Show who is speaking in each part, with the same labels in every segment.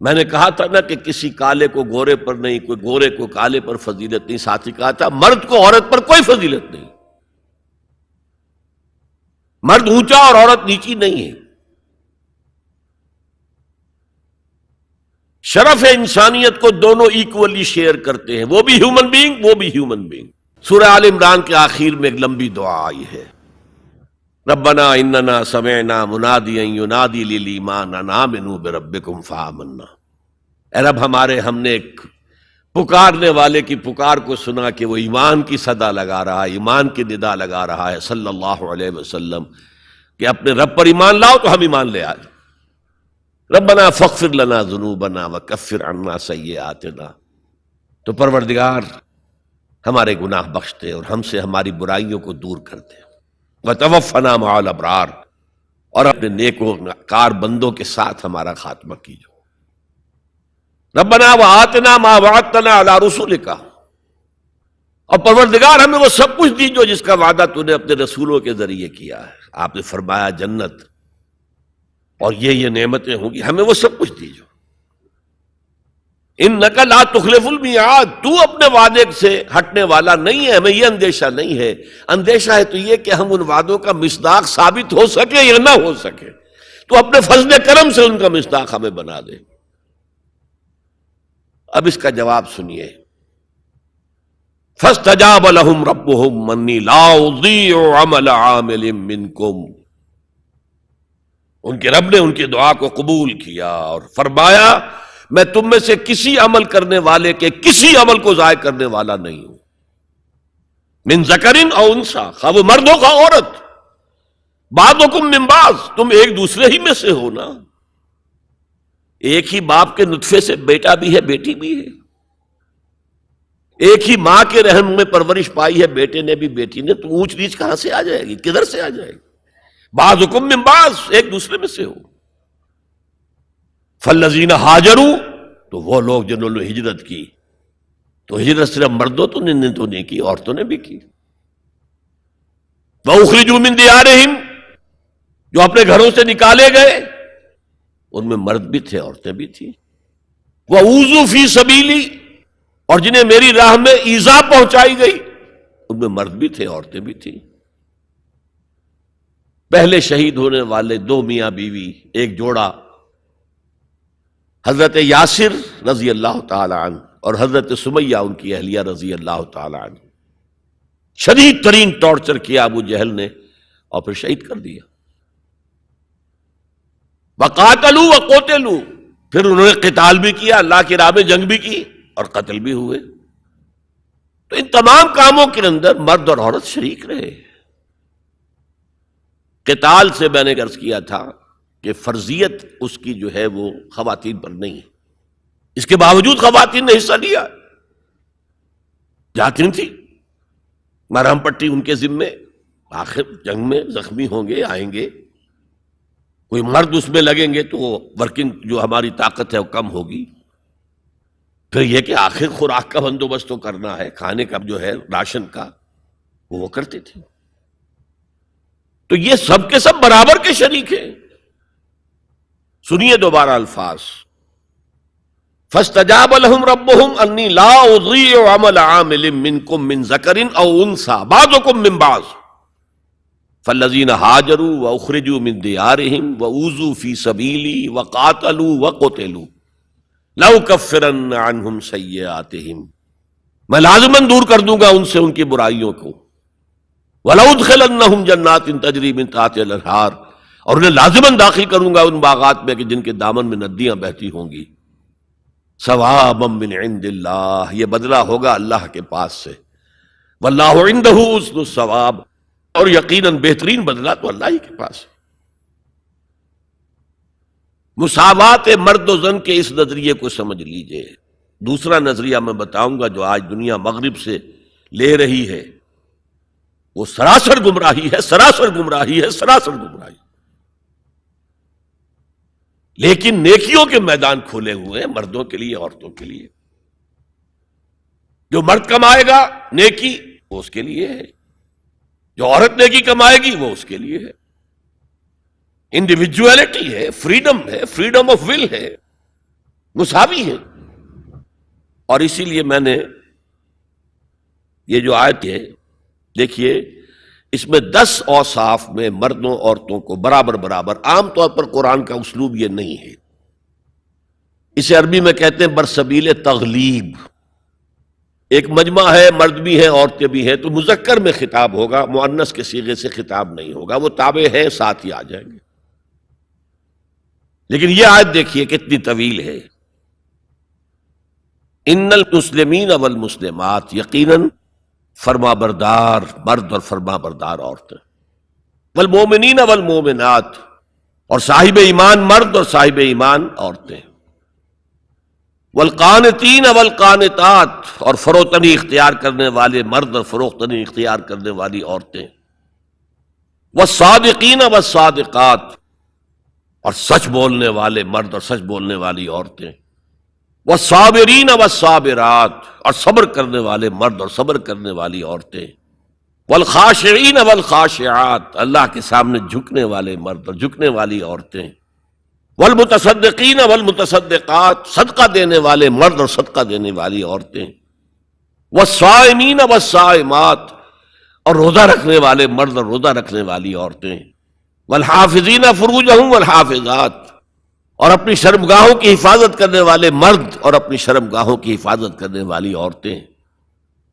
Speaker 1: میں نے کہا تھا نا کہ کسی کالے کو گورے پر نہیں، کوئی گورے کو کالے پر فضیلت نہیں، ساتھ ہی کہا تھا مرد کو عورت پر کوئی فضیلت نہیں، مرد اونچا اور عورت نیچی نہیں ہے۔ شرف انسانیت کو دونوں ایکولی شیئر کرتے ہیں، وہ بھی ہیومن بینگ، وہ بھی ہیومن بینگ۔ سورہ آل عمران کے آخر میں ایک لمبی دعا آئی ہے، ربنا اننا سمعنا منادیا ینادی للایمان ان آمنوا بربکم فآمنا۔ اے رب ہمارے، ہم نے ایک پکارنے والے کی پکار کو سنا کہ وہ ایمان کی صدا لگا رہا ہے، ایمان کی ندا لگا رہا ہے صلی اللہ علیہ وسلم کہ اپنے رب پر ایمان لاؤ تو ہم ایمان لے آئے۔ ربنا فاغفر لنا ذنوبنا وکفر عنا سیئاتنا، تو پروردگار ہمارے گناہ بخش دے اور ہم سے ہماری برائیوں کو دور کر دے، وتوفنا مع الابرار، اور اپنے نیکوکار بندوں کے ساتھ ہمارا خاتمہ کیجو۔ ربنا وآتنا ما وعدتنا علی رسولک، اور پروردگار ہمیں وہ سب کچھ دیجو جس کا وعدہ تو نے اپنے رسولوں کے ذریعے کیا ہے۔ آپ نے فرمایا جنت اور یہ نعمتیں ہوں گی، ہمیں وہ سب کچھ دیجو۔ انک لا تخلف المیعاد، تو اپنے وعدے سے ہٹنے والا نہیں ہے، ہمیں یہ اندیشہ نہیں ہے۔ اندیشہ ہے تو یہ کہ ہم ان وعدوں کا مصداق ثابت ہو سکے یا نہ ہو سکے، تو اپنے فضل کرم سے ان کا مصداق ہمیں بنا دے۔ اب اس کا جواب سنیے، فاستجاب لهم ربهم انی لا اضیع عمل عامل منکم، ان کے رب نے ان کی دعا کو قبول کیا اور فرمایا میں تم میں سے کسی عمل کرنے والے کے کسی عمل کو ضائع کرنے والا نہیں ہوں، من ذکر او انثی، خواہ وہ مرد ہو خواہ عورت، بعضکم من بعض، تم ایک دوسرے ہی میں سے ہو نا، ایک ہی باپ کے نطفے سے بیٹا بھی ہے بیٹی بھی ہے، ایک ہی ماں کے رحم میں پرورش پائی ہے بیٹے نے بھی بیٹی نے، تو اونچ نیچ کہاں سے آ جائے گی، کدھر سے آ جائے گی؟ بعضکم من بعض، ایک دوسرے میں سے ہو۔ فالذین ہاجروا، تو وہ لوگ جنہوں نے ہجرت کی، تو ہجرت صرف مردوں تو نہیں کی، عورتوں نے بھی کی۔ وَأُخْرِجُوا مِن دِيَارِهِمْ، جو اپنے گھروں سے نکالے گئے، ان میں مرد بھی تھے عورتیں بھی تھیں۔ وَأُوذُوا فِي سَبِيلِي، اور جنہیں میری راہ میں ایذا پہنچائی گئی، ان میں مرد بھی تھے عورتیں بھی تھیں۔ پہلے شہید ہونے والے دو میاں بیوی، ایک جوڑا، حضرت یاسر رضی اللہ تعالی عنہ اور حضرت سمیہ ان کی اہلیہ رضی اللہ تعالی عنہ، شدید ترین ٹارچر کیا ابو جہل نے اور پھر شہید کر دیا۔ وقاتلوا وقتلوا، پھر انہوں نے قتال بھی کیا، اللہ کی راہ میں جنگ بھی کی اور قتل بھی ہوئے۔ تو ان تمام کاموں کے اندر مرد اور عورت شریک رہے۔ قتال سے میں نے عرض کیا تھا کہ فرضیت اس کی جو ہے وہ خواتین پر نہیں ہے، اس کے باوجود خواتین نے حصہ لیا، جاتی تھی مرہم پٹی ان کے ذمے، آخر جنگ میں زخمی ہوں گے آئیں گے، کوئی مرد اس میں لگیں گے تو ورکنگ جو ہماری طاقت ہے وہ کم ہوگی، پھر یہ کہ آخر خوراک کا بندوبست تو کرنا ہے، کھانے کا جو ہے راشن کا وہ کرتے تھے۔ تو یہ سب کے سب برابر کے شریک ہیں۔ سنیے دوبارہ الفاظ، فاستجاب لهم ربهم انی لا اضیع عمل عامل منکم من ذکر او انثی بعضکم من بعض فالذین ہاجروا واخرجوا من دیارهم واوذوا فی سبیلی وقاتلوا وقتلوا لأکفرن عنہم سیئاتہم، میں لازماً دور کر دوں گا ان سے ان کی برائیوں کو، وَلَأُدْخِلَنَّهُمْ جَنَّاتٍ تَجْرِي مِن تَحْتِهَا الْأَنْهَارُ، اور انہیں لازماً داخل کروں گا ان باغات میں کہ جن کے دامن میں ندیاں بہتی ہوں گی، ثوابا من عند اللہ، یہ بدلہ ہوگا اللہ کے پاس سے، واللہ عندہ حسن الثواب، اور یقیناً بہترین بدلہ تو اللہ ہی کے پاس ہے۔ مساوات مرد و زن کے اس نظریے کو سمجھ لیجئے۔ دوسرا نظریہ میں بتاؤں گا جو آج دنیا مغرب سے لے رہی ہے، وہ سراسر گمراہی ہے، سراسر گمراہی ہے، سراسر گمراہی۔ لیکن نیکیوں کے میدان کھولے ہوئے ہیں مردوں کے لیے عورتوں کے لیے، جو مرد کمائے گا نیکی وہ اس کے لیے ہے، جو عورت نیکی کمائے گی وہ اس کے لیے ہے۔ انڈیویجویلٹی ہے، فریڈم ہے، فریڈم آف ول ہے، مساوی ہیں. اور اسی لیے میں نے یہ جو آیت ہے دیکھیے، اس میں 10 اوصاف میں مردوں عورتوں کو برابر برابر. عام طور پر قرآن کا اسلوب یہ نہیں ہے. اسے عربی میں کہتے ہیں برسبیل تغلیب. ایک مجمع ہے، مرد بھی ہیں عورتیں بھی ہیں، تو مذکر میں خطاب ہوگا، مؤنث کے صیغے سے خطاب نہیں ہوگا. وہ تابع ہیں، ساتھ ہی آ جائیں گے. لیکن یہ آیت دیکھیے کتنی طویل ہے. ان المسلمین والمسلمات، یقیناً فرما بردار مرد اور فرما بردار عورتیں، والمومنین والمومنات، اور صاحب ایمان مرد اور صاحب ایمان عورتیں، والقانتین والقانتات، اور فروتنی اختیار کرنے والے مرد اور فروختنی اختیار کرنے والی عورتیں، والصادقین والصادقات، اور سچ بولنے والے مرد اور سچ بولنے والی عورتیں، والصابرین والصابرات، اور صبر کرنے والے مرد اور صبر کرنے والی عورتیں، والخاشعین والخاشعات، اللہ کے سامنے جھکنے والے مرد اور جھکنے والی عورتیں، والمتصدقین والمتصدقات، صدقہ دینے والے مرد اور صدقہ دینے والی عورتیں، والصائمین والصائمات، اور روزہ رکھنے والے مرد اور روزہ رکھنے والی عورتیں، والحافظین فروجہم والحافظات، اور اپنی شرمگاہوں کی حفاظت کرنے والے مرد اور اپنی شرمگاہوں کی حفاظت کرنے والی عورتیں،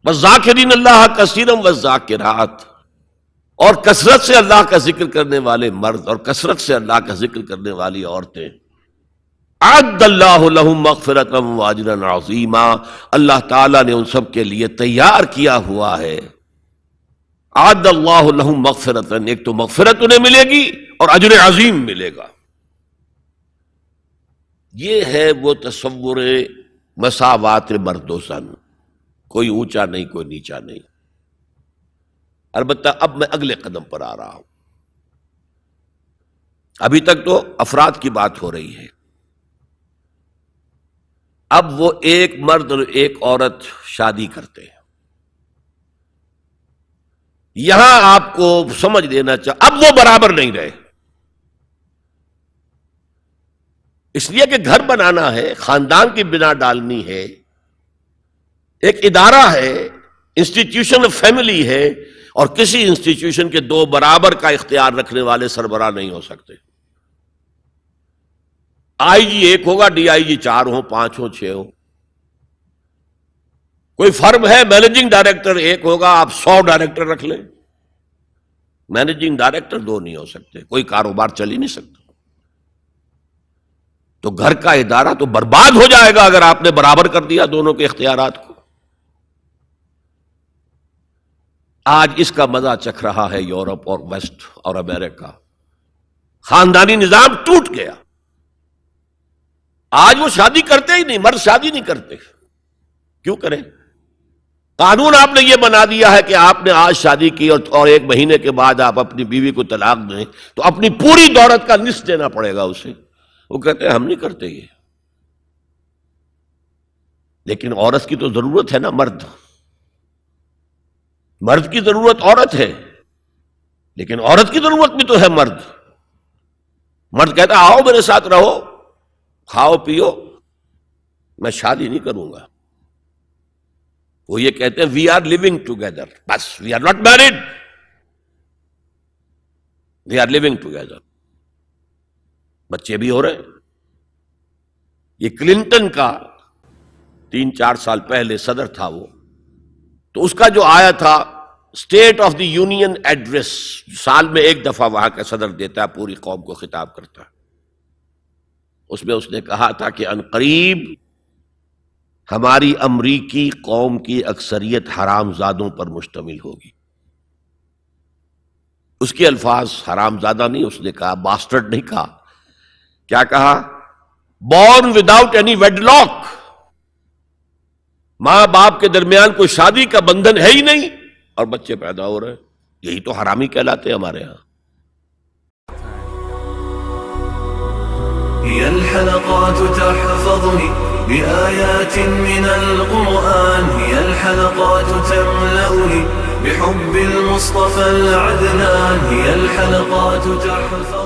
Speaker 1: والذاکرین اللہ کثیرا والذاکرات، اور کثرت سے اللہ کا ذکر کرنے والے مرد اور کثرت سے اللہ کا ذکر کرنے والی عورتیں. اعد اللہ لہم مغفرۃ واجرا عظیما، اللہ تعالیٰ نے ان سب کے لیے تیار کیا ہوا ہے. اعد اللہ لہم مغفرۃ، ایک تو مغفرت انہیں ملے گی اور اجر عظیم ملے گا. یہ ہے وہ تصور مساوات مرد و زن، کوئی اونچا نہیں کوئی نیچا نہیں. البتہ اب میں اگلے قدم پر آ رہا ہوں. ابھی تک تو افراد کی بات ہو رہی ہے. اب وہ ایک مرد اور ایک عورت شادی کرتے ہیں. یہاں آپ کو سمجھ لینا چاہیے اب وہ برابر نہیں رہے. اس لیے کہ گھر بنانا ہے، خاندان کی بنا ڈالنی ہے، ایک ادارہ ہے، انسٹیٹیوشن آف فیملی ہے، اور کسی انسٹیٹیوشن کے دو برابر کا اختیار رکھنے والے سربراہ نہیں ہو سکتے. آئی جی ایک ہوگا، ڈی آئی جی 4 ہوں، 5 ہوں، 6 ہوں. کوئی فرم ہے، مینیجنگ ڈائریکٹر ایک ہوگا، آپ 100 ڈائریکٹر رکھ لیں. مینیجنگ ڈائریکٹر 2 نہیں ہو سکتے، کوئی کاروبار چل ہی نہیں سکتا. تو گھر کا ادارہ تو برباد ہو جائے گا اگر آپ نے برابر کر دیا دونوں کے اختیارات کو. آج اس کا مزہ چکھ رہا ہے یورپ اور ویسٹ اور امریکہ. خاندانی نظام ٹوٹ گیا. آج وہ شادی کرتے ہی نہیں، مرد شادی نہیں کرتے. کیوں کریں؟ قانون آپ نے یہ بنا دیا ہے کہ آپ نے آج شادی کی اور 1 مہینے کے بعد آپ اپنی بیوی کو طلاق دیں تو اپنی پوری دولت کا نصف دینا پڑے گا اسے. وہ کہتے ہیں ہم نہیں کرتے یہ. لیکن عورت کی تو ضرورت ہے نا، مرد کی ضرورت عورت ہے، لیکن عورت کی ضرورت بھی تو ہے مرد. مرد کہتا آؤ میرے ساتھ رہو، کھاؤ پیو، میں شادی نہیں کروں گا. وہ یہ کہتے ہیں وی آر لیونگ ٹوگیدر، بس we are not married, we are living together. بچے بھی ہو رہے ہیں. یہ کلنٹن کا 3-4 سال پہلے صدر تھا وہ، تو اس کا جو آیا تھا state of the union address, سال میں 1 دفعہ وہاں کا صدر دیتا ہے، پوری قوم کو خطاب کرتا ہے. اس میں اس نے کہا تھا کہ عنقریب ہماری امریکی قوم کی اکثریت حرام زادوں پر مشتمل ہوگی. اس کے الفاظ حرام زادہ نہیں، اس نے کہا باسٹرڈ نہیں کہا. کیا کہا؟ Born without any wedlock, ماں باپ کے درمیان کوئی شادی کا بندھن ہے ہی نہیں اور بچے پیدا ہو رہے ہیں. یہی تو حرامی کہلاتے ہیں ہمارے ہاں.
Speaker 2: هي الحلقات تحفظني بآيات من القرآن، هي الحلقات تملأني بحب المصطفى العدنان، هي الحلقات تحفظني